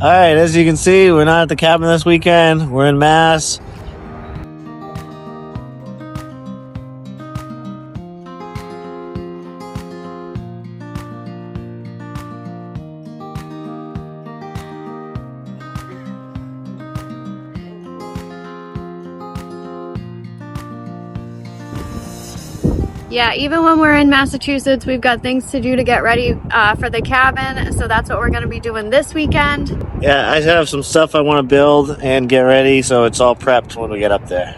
All right, as you can see, we're not at the cabin this weekend. We're in Mass. Yeah, even when we're in Massachusetts, we've got things to do to get ready for the cabin. So that's what we're going to be doing this weekend. Yeah, I have some stuff I want to build and get ready, so it's all prepped when we get up there.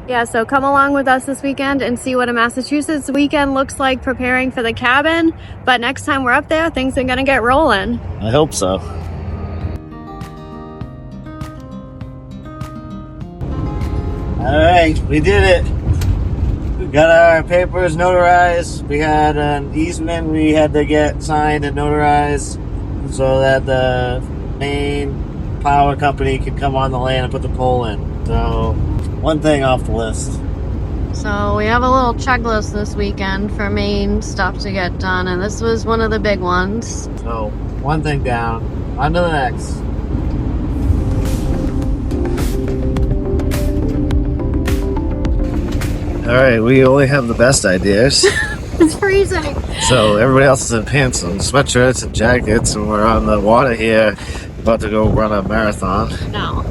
Yeah, so come along with us this weekend and see what a Massachusetts weekend looks like preparing for the cabin. But next time we're up there, things are going to get rolling. I hope so. All right, we did it. We got our papers notarized. We had an easement we had to get signed and notarized so that the main power company could come on the land and put the pole in. So, one thing off the list. So we have a little checklist this weekend for main stuff to get done, and this was one of the big ones. So, one thing down. On to the next. All right, we only have the best ideas. It's freezing. So everybody else is in pants and sweatshirts and jackets, and we're on the water here, about to go run a marathon. No.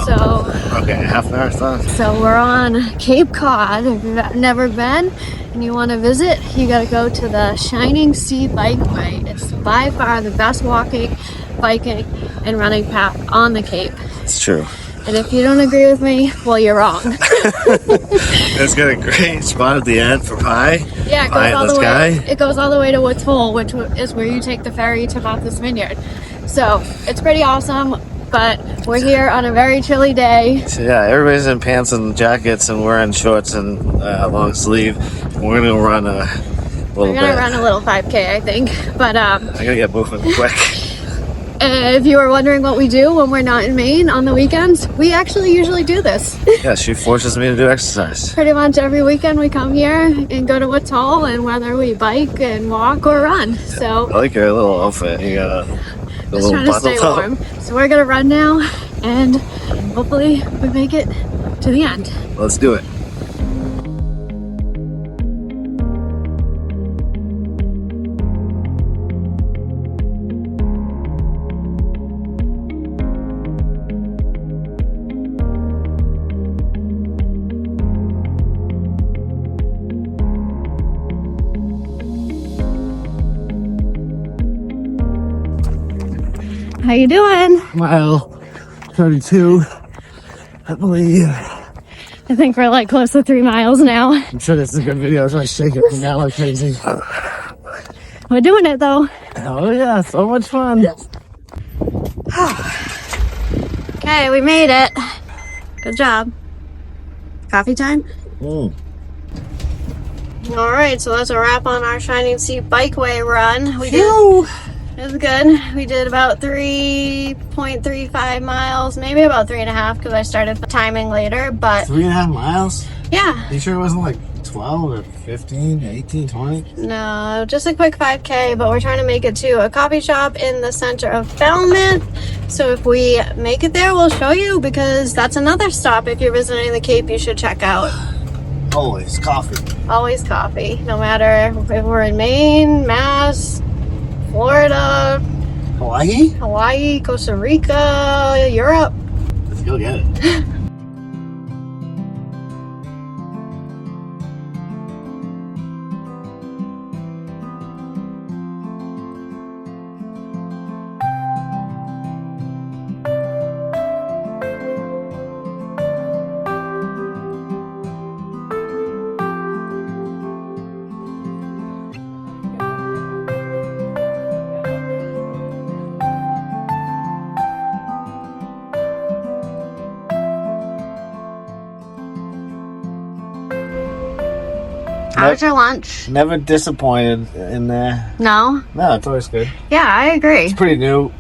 So okay, half marathon. So we're on Cape Cod. If you've never been and you want to visit, you got to go to the Shining Sea Bikeway. It's by far the best walking, biking, and running path on the Cape. It's true. And if you don't agree with me, well, you're wrong. It's got a great spot at the end for pie. Yeah, it goes all the way to Woods Hole, which is where you take the ferry to Martha's Vineyard. So it's pretty awesome, but we're here on a very chilly day. So yeah, everybody's in pants and jackets, and we're in shorts and long sleeve. We're gonna run a little bit. We're gonna run a little 5K, I think. But I gotta get moving quick. If you were wondering what we do when we're not in Maine on the weekends, we actually usually do this. Yeah, she forces me to do exercise. Pretty much every weekend we come here and go to Woods Hole, and whether we bike and walk or run. So I like your little outfit. You got a just trying to stay warm. So we're gonna run now, and hopefully we make it to the end. Let's do it. How you doing? Mile 32, I believe. I think we're like close to 3 miles now. I'm sure this is a good video. So I shake it from now like crazy. We're doing it though. Oh yeah, so much fun. Okay, we made it. Good job. Coffee time? All right, so that's a wrap on our Shining Sea Bikeway run. It was good. We did about 3.35 miles, maybe about 3.5 because I started timing later, but 3.5 miles? Yeah. You sure it wasn't like 12 or 15, 18, 20? No, just a quick 5K, but we're trying to make it to a coffee shop in the center of Falmouth. So if we make it there, we'll show you, because that's another stop if you're visiting the Cape you should check out. Always coffee. Always coffee, no matter if we're in Maine, Mass, Florida, Hawaii, Costa Rica, Europe. Let's go get it. How was your lunch? Never disappointed in there. No? No, it's always good. Yeah, I agree. It's pretty new.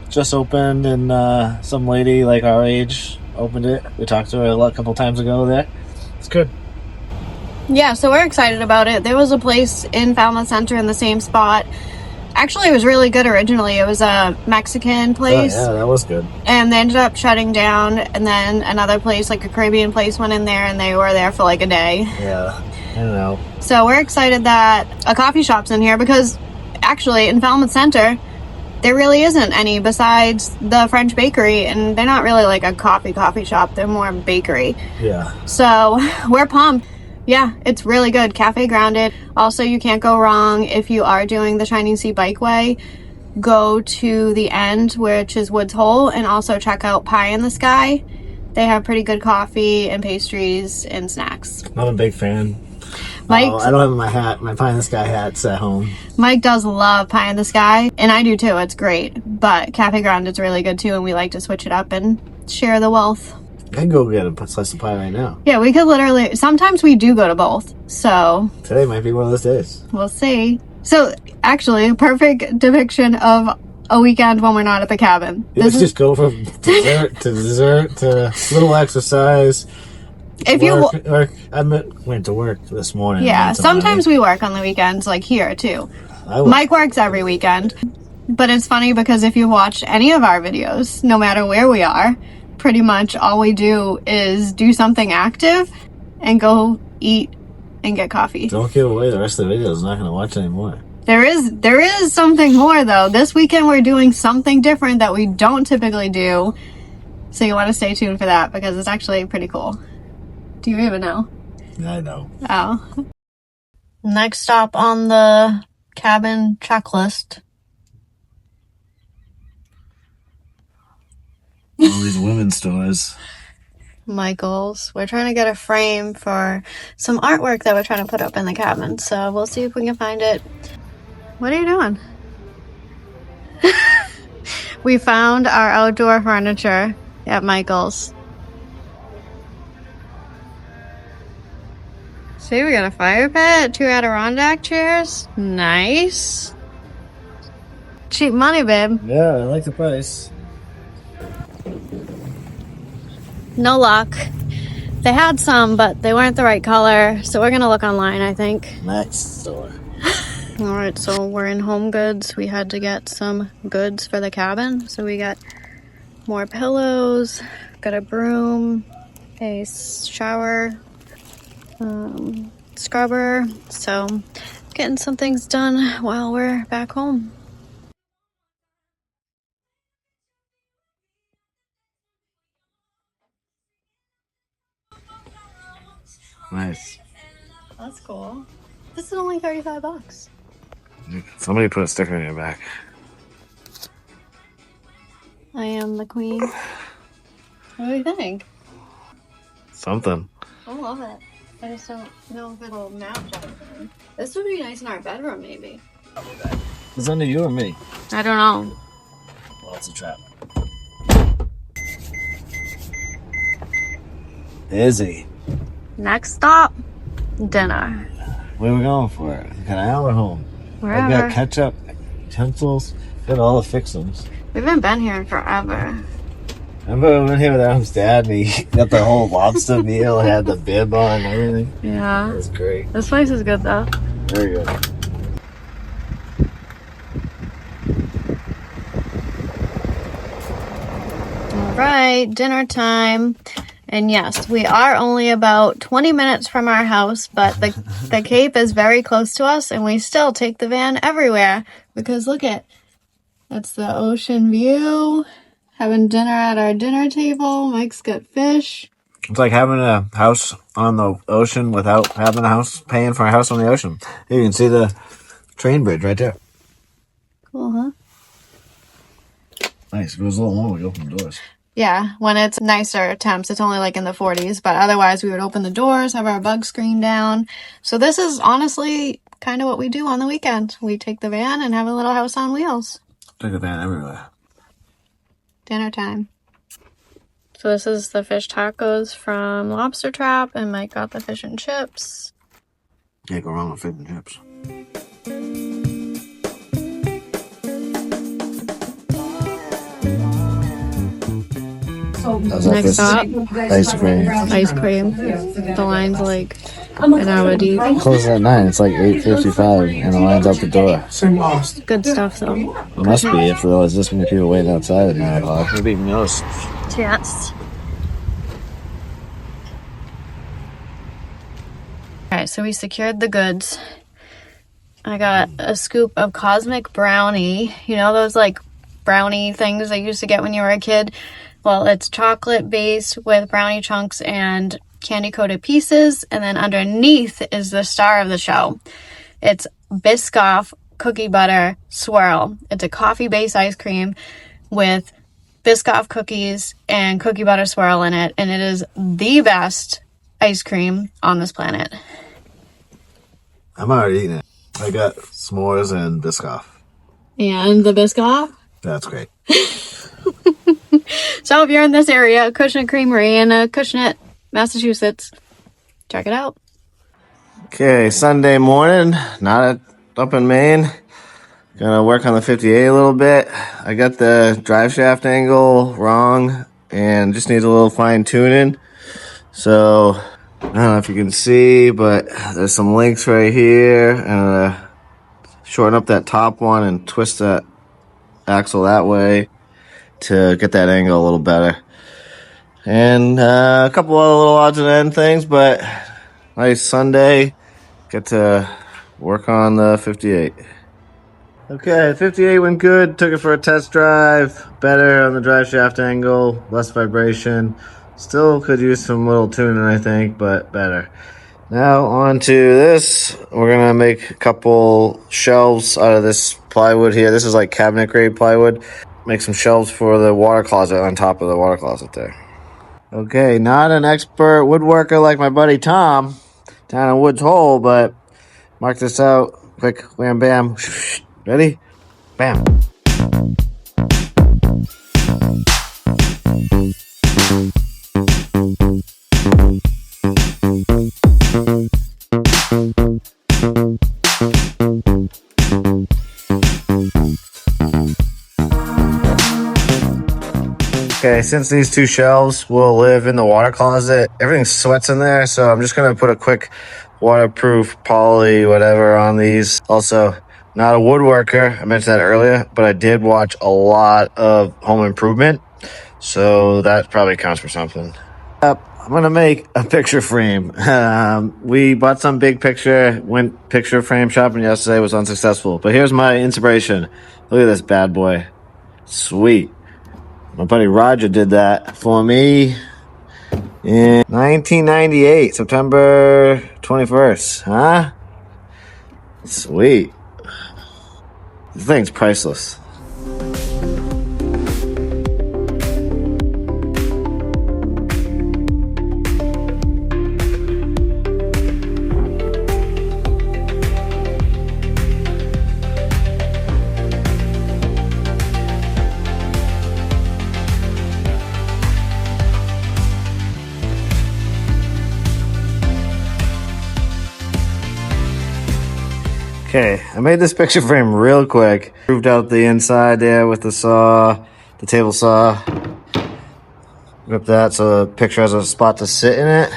Just opened, and some lady like our age opened it. We talked to her a couple times ago there. It's good. Yeah, so we're excited about it. There was a place in Falmouth Center in the same spot Actually, it was really good originally. It was a Mexican place. Oh, yeah, that was good. And they ended up shutting down, and then another place, like a Caribbean place, went in there, and they were there for like a day. Yeah, I don't know. So we're excited that a coffee shop's in here, because actually in Falmouth Center, there really isn't any besides the French bakery, and they're not really like a coffee shop. They're more bakery. Yeah. So we're pumped. Yeah, it's really good. Cafe grounded. Also, you can't go wrong if you are doing the Shining Sea Bikeway. Go to the end, which is Woods Hole, and also check out Pie in the Sky. They have pretty good coffee and pastries and snacks. I'm a big fan. Mike, I don't have my hat. My Pie in the Sky hat's at home. Mike does love Pie in the Sky, and I do too. It's great. But Cafe Grounded's really good too, and we like to switch it up and share the wealth. I can go get a slice of pie right now. Yeah, we could literally, sometimes we do go to both. So Today might be one of those days. we'll see. So actually, perfect depiction of a weekend when we're not at the cabin. Let's just go from dessert to dessert to little exercise. If work. I went to work this morning. Yeah, sometimes we work on the weekends, like here too. Mike works every weekend. But it's funny because if you watch any of our videos, no matter where we are, pretty much all we do is do something active and go eat and get coffee. Don't give away the rest of the videos. I'm not going to watch anymore. There is something more though. This weekend we're doing something different that we don't typically do. So you want to stay tuned for that because it's actually pretty cool. Do you even know? Yeah, I know. Oh. Next stop on the cabin checklist. All these women's stores. Michael's. We're trying to get a frame for some artwork that we're trying to put up in the cabin. So we'll see if we can find it. What are you doing? We found our outdoor furniture at Michael's. See, we got a fire pit, 2 Adirondack chairs. Nice. Cheap money, babe. Yeah, I like the price. No luck. They had some, but they weren't the right color. So we're gonna look online, I think. Next store. All right, so we're in Home Goods. We had to get some goods for the cabin. So we got more pillows, got a broom, a shower, scrubber. So getting some things done while we're back home. Nice. That's cool. This is only $35. Somebody put a sticker in your back. I am the queen. What do you think? Something. I love it. I just don't know if it'll match everything. This would be nice in our bedroom, maybe. It's under you or me? I don't know. Well, it's a trap. Izzy. Next stop, dinner. Where are we going for it? Canal or home? Wherever. I've got ketchup, utensils, got all the fixings. We haven't been here in forever. Remember we went here with Adam's dad and he got the whole lobster meal, had the bib on and everything? Yeah. It was great. This place is good though. Very good. All right, dinner time. And yes, we are only about 20 minutes from our house, but the Cape is very close to us, and we still take the van everywhere because look at, that's the ocean view. Having dinner at our dinner table. Mike's got fish. It's like having a house on the ocean without having a house, paying for a house on the ocean. You can see the train bridge right there. Cool, huh? Nice. It goes a little long when we open the doors. Yeah, when it's nicer temps, it's only like in the 40s, but otherwise we would open the doors, have our bug screen down. So this is honestly kind of what we do on the weekend. We take the van and have a little house on wheels. Take the van everywhere. Dinner time. So this is the fish tacos from Lobster Trap, and Mike got the fish and chips. Can't go wrong with fish and chips. Next stop, ice cream. ice cream. The line's like an hour deep. Closes at 9. It's like 8:55, and the line's out the door. Good stuff, though. It must be if there was this many people waiting outside at 9 o'clock. Maybe even noticed. Yes. Alright, so we secured the goods. I got a scoop of cosmic brownie. You know those like brownie things I used to get when you were a kid? Well, it's chocolate based with brownie chunks and candy coated pieces, and then underneath is the star of the show. It's Biscoff cookie butter swirl. It's a coffee based ice cream with Biscoff cookies and cookie butter swirl in it, and it is the best ice cream on this planet. I'm already eating it. I got s'mores and Biscoff. And the Biscoff? That's great. So if you're in this area, Acushnet Creamery in Acushnet, Massachusetts, check it out. Okay, Sunday morning, not up in Maine. Gonna work on the 58 a little bit. I got the drive shaft angle wrong and just needs a little fine tuning. So, I don't know if you can see, but there's some links right here. And shorten up that top one and twist that axle that way to get that angle a little better. And a couple other little odds and end things, but nice Sunday. Get to work on the 58. Okay, 58 went good. Took it for a test drive. Better on the drive shaft angle, less vibration. Still could use some little tuning, I think, but better. Now on to this. We're gonna make a couple shelves out of this plywood here. This is like cabinet grade plywood. Make some shelves for the water closet on top of the water closet there. Okay, not an expert woodworker like my buddy Tom down in Woods Hole, but mark this out. Quick, wham, bam. Ready? Bam. Okay, since these two shelves will live in the water closet, everything sweats in there, so I'm just going to put a quick waterproof poly whatever on these. Also, not a woodworker, I mentioned that earlier, but I did watch a lot of Home Improvement, so that probably counts for something. I'm going to make a picture frame. We bought some big picture, went picture frame shopping yesterday, was unsuccessful, but here's my inspiration. Look at this bad boy. Sweet. My buddy Roger did that for me in 1998, September 21st. Huh? Sweet. This thing's priceless. Okay, I made this picture frame real quick. Proved out the inside there with the saw, the table saw. Rip that so the picture has a spot to sit in it.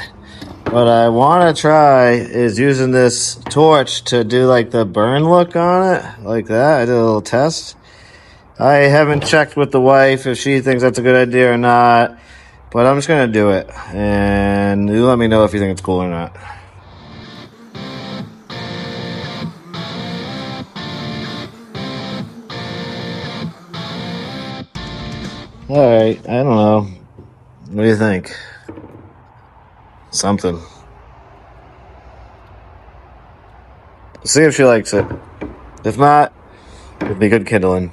What I want to try is using this torch to do like the burn look on it, like that. I did a little test. I haven't checked with the wife if she thinks that's a good idea or not, but I'm just going to do it. And you let me know if you think it's cool or not. Alright, I don't know. What do you think? Something. See if she likes it. If not, it'll be good kindling.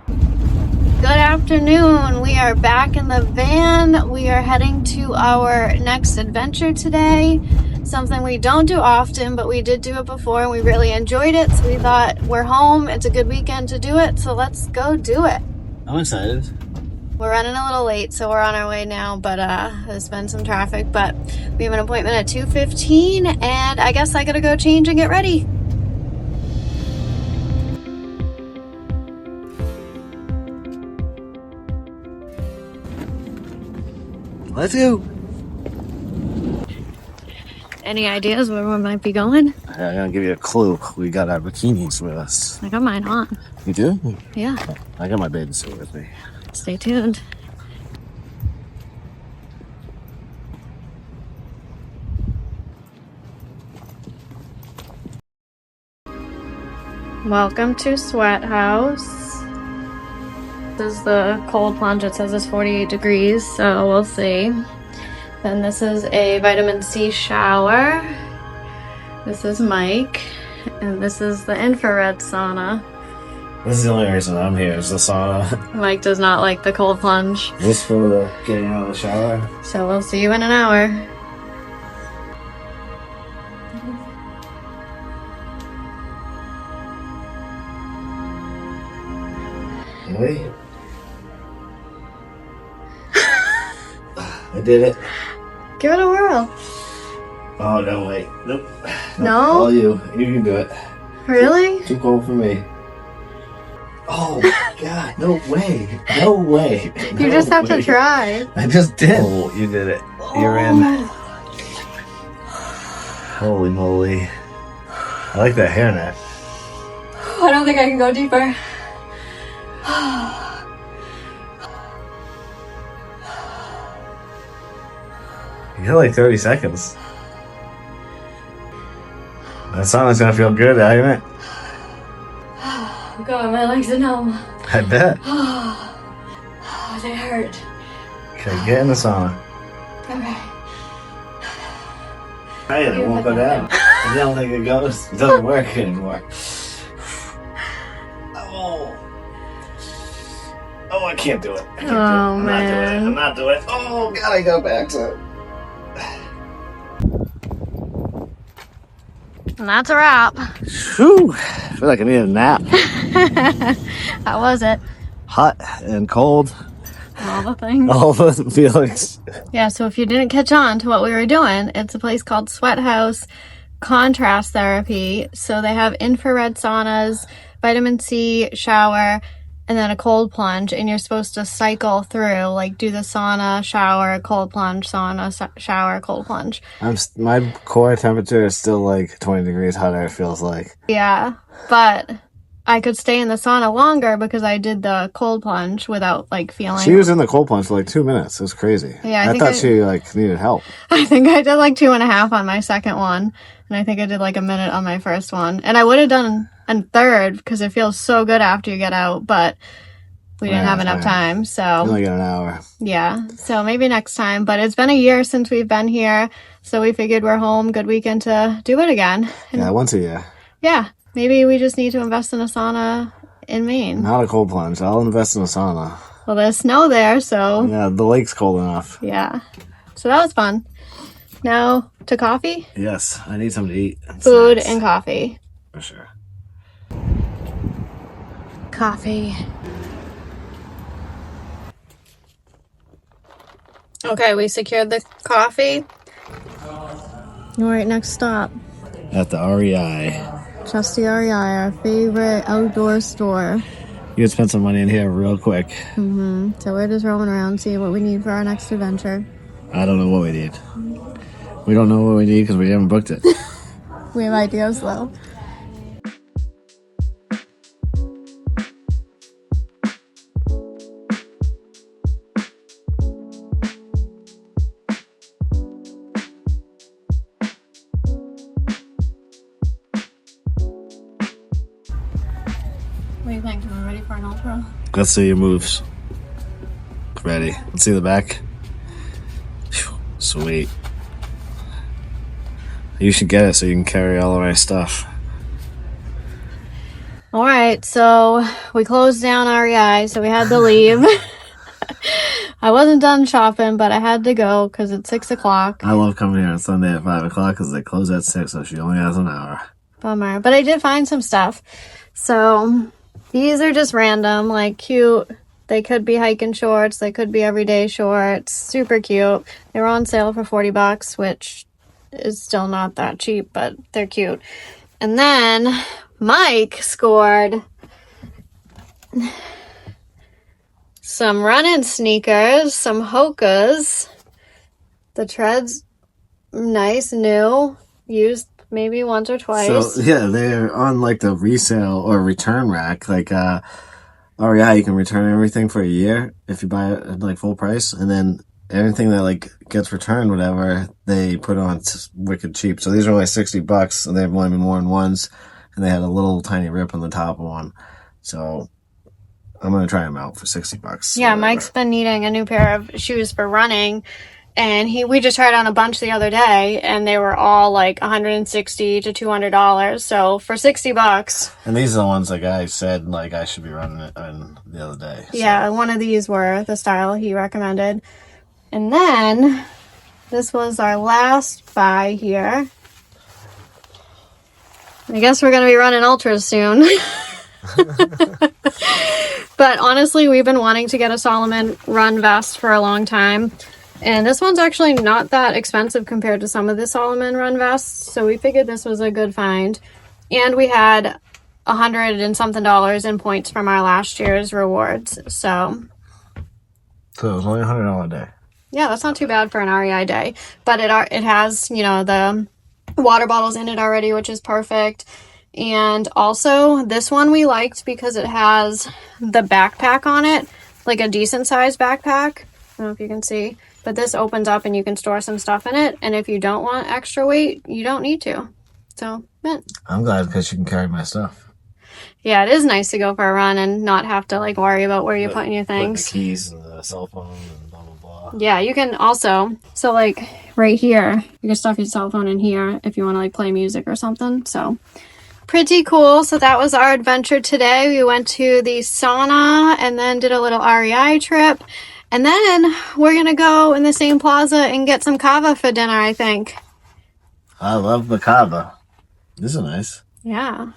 Good afternoon. We are back in the van. We are heading to our next adventure today. Something we don't do often, but we did do it before and we really enjoyed it. So we thought, we're home. It's a good weekend to do it. So let's go do it. I'm excited. We're running a little late, so we're on our way now, but there's been some traffic, but we have an appointment at 2:15, and I guess I gotta go change and get ready. Let's go. Any ideas where we might be going? I'm gonna give you a clue. We got our bikinis with us. I got mine on. You do? Yeah. I got my bathing suit with me. Stay tuned. Welcome to Sweat House. This is the cold plunge. It says it's 48 degrees, so we'll see. Then this is a vitamin C shower. This is Mike, and this is the infrared sauna. This is the only reason I'm here, is the sauna. Mike does not like the cold plunge. This for the getting out of the shower. So we'll see you in an hour. Really? I did it. Give it a whirl. Oh, no, wait. Nope. No? All you. You can do it. Really? Too cold for me. Oh, God. No way. No way. You just have to try. I just did. Oh, you did it. You're in. Holy moly. I like that hairnet. I don't think I can go deeper. You got like 30 seconds. That sauna's gonna feel good, ain't it? God, my legs are numb. I bet. Oh, they hurt. Okay, get in the sauna. Okay. Hey, it won't go down. I don't think it goes. It doesn't work anymore. Oh. Oh, I can't do it. I can't do it. I'm not doing it. I'm not doing it. Oh, God, I go back to it. And that's a wrap. Whew. I feel like I need a nap. How was it? Hot and cold. All the things. All the feelings. Yeah, so if you didn't catch on to what we were doing, it's a place called Sweat House Contrast Therapy. So they have infrared saunas, vitamin C shower, and then a cold plunge. And you're supposed to cycle through, like do the sauna, shower, cold plunge, sauna, shower, cold plunge. My core temperature is still like 20 degrees hotter, it feels like. Yeah, but I could stay in the sauna longer because I did the cold plunge without like feeling. She was in the cold plunge for like 2 minutes. It was crazy. Yeah, I thought she like needed help. I think I did like 2.5 on my second one, and I think I did like a minute on my first one. And I would have done a third because it feels so good after you get out, but we didn't have enough time. So you only got an hour. Yeah, so maybe next time. But it's been a year since we've been here, so we figured we're home. Good weekend to do it again. Yeah, once a year. Yeah. Maybe we just need to invest in a sauna in Maine. Not a cold plunge. I'll invest in a sauna. Well, there's snow there, so... Yeah, the lake's cold enough. Yeah. So that was fun. Now, to coffee? Yes, I need something to eat. Food and coffee. For sure. Coffee. Okay, we secured the coffee. All right, next stop. At the REI. Trusty REI, our favorite outdoor store. You can spend some money in here real quick. So we're just roaming around, seeing what we need for our next adventure. I don't know what we need. We don't know what we need because we haven't booked it. We have ideas, though. What do you think? Am I ready for an ultra? Let's see your moves. Ready. Let's see the back. Whew, sweet. You should get it so you can carry all of our stuff. All right, so we closed down REI, so we had to leave. I wasn't done shopping, but I had to go because it's 6 o'clock. I love coming here on Sunday at 5 o'clock because they close at 6, so she only has an hour. Bummer. But I did find some stuff. So these are just random, like cute. They could be hiking shorts. They could be everyday shorts. Super cute. They were on sale for $40, which is still not that cheap, but they're cute. And then Mike scored some running sneakers, some Hokas. The treads, nice, new. used maybe once or twice. So yeah, they're on like the resale or return rack. Like REI, you can return everything for a year if you buy it at like full price, and then anything that like gets returned, whatever, they put on wicked cheap. So these are only $60, and they've only been worn once, and they had a little tiny rip on the top of one. So I'm gonna try them out for $60. Yeah, Mike's been needing a new pair of shoes for running, and we just tried on a bunch the other day, and they were all like $160 to $200. So for $60, and these are the ones like I said like I should be running it on the other day. So. Yeah, one of these were the style he recommended, and then this was our last buy here. I guess we're gonna be running ultras soon. But honestly, we've been wanting to get a Solomon run vest for a long time. And this one's actually not that expensive compared to some of the Solomon run vests. So we figured this was a good find. And we had $100 and something in points from our last year's rewards. So it was only $100 a day. Yeah, that's not too bad for an REI day. But it has, you know, the water bottles in it already, which is perfect. And also, this one we liked because it has the backpack on it, like a decent sized backpack. I don't know if you can see, but this opens up and you can store some stuff in it. And if you don't want extra weight, you don't need to. So, mint. I'm glad because you can carry my stuff. Yeah, it is nice to go for a run and not have to like worry about where you're putting your things. The keys and the cell phone and blah, blah, blah. Yeah, you can also, so like right here, you can stuff your cell phone in here if you want to like play music or something. So, pretty cool. So that was our adventure today. We went to the sauna and then did a little REI trip. And then we're going to go in the same plaza and get some kava for dinner, I think. I love the kava. This is nice. Yeah.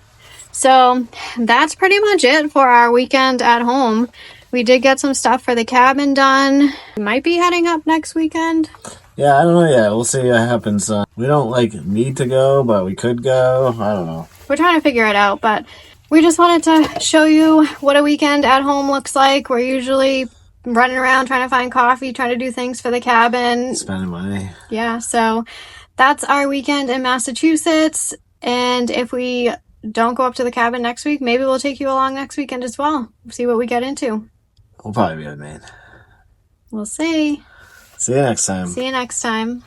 So that's pretty much it for our weekend at home. We did get some stuff for the cabin done. We might be heading up next weekend. Yeah, I don't know yet. We'll see what happens. We don't like need to go, but we could go. I don't know. We're trying to figure it out, but we just wanted to show you what a weekend at home looks like. We're usually running around trying to find coffee, trying to do things for the cabin. Spending money. Yeah, so that's our weekend in Massachusetts. And if we don't go up to the cabin next week, maybe we'll take you along next weekend as well. See what we get into. We'll probably be in Maine. We'll see. See you next time. See you next time.